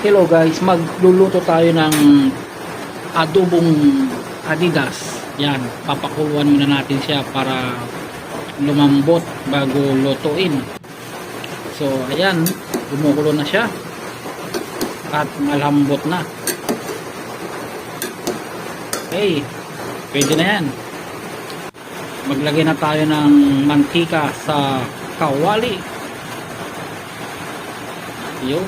Hello guys, magluluto tayo ng adobong Adidas. Yan, papakuluan muna natin siya para lumambot bago lutuin. So, ayan, gumukulo na siya at malambot na. Okay, pwede na yan. Maglagay na tayo ng mantika sa kawali. Yun.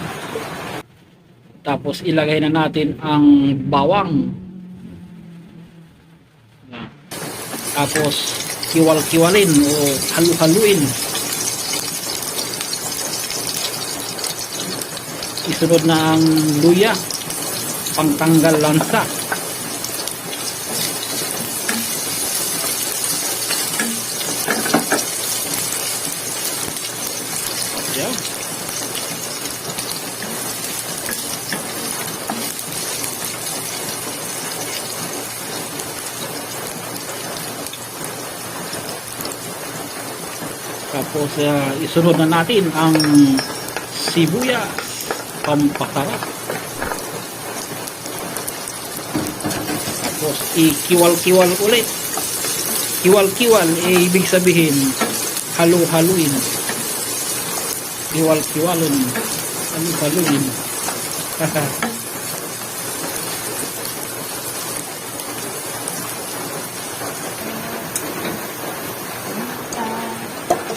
Tapos ilagay na natin ang bawang. Tapos kiwal-kiwalin o halu-haluin. Isunod na ang luya, pangtanggal lansa. Yan. Tapos isunod na natin ang sibuyas, pampasarap. Tapos ikiwal-kiwal ulit. Kiwal-kiwal ibig sabihin halu-haluin. Kiwal-kiwalin, halu-haluin.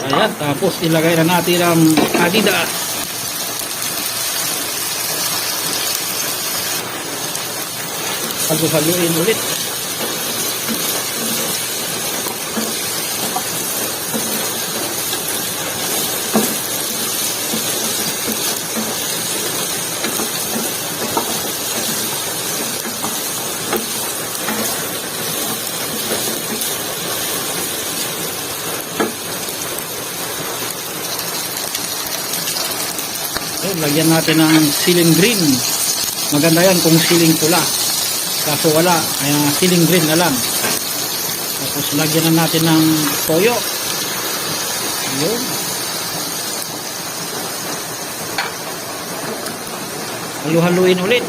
Ayan, tapos ilagay na natin ang Adidas. Halu-haluin ulit. Lagyan natin ng siling green. Maganda yan kung siling pula. Kaso wala, kaya siling green na lang. Tapos lagyan na natin ng toyo. Yun. Halu-haluin ulit.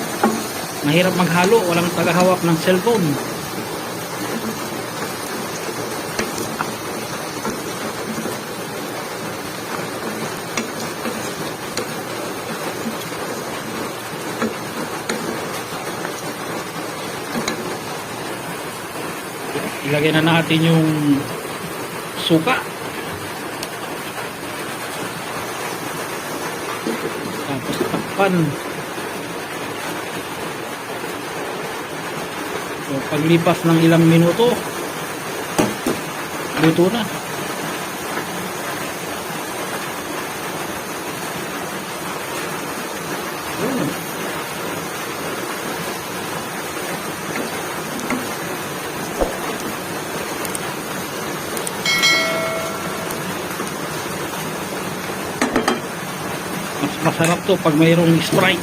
Mahirap maghalo, walang tagahawak ng cellphone. Ilagay na natin yung suka. Tapos takpan. So, paglipas ng ilang minuto, luto na. Masarap to pag mayroong Sprite.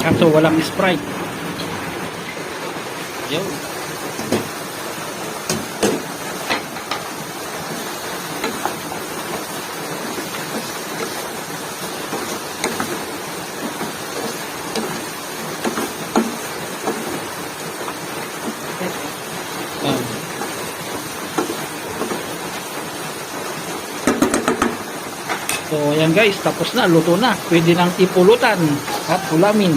Kaso walang Sprite. Yo. So ayan guys, tapos na, luto na. Pwede nang ipulutan at ulamin.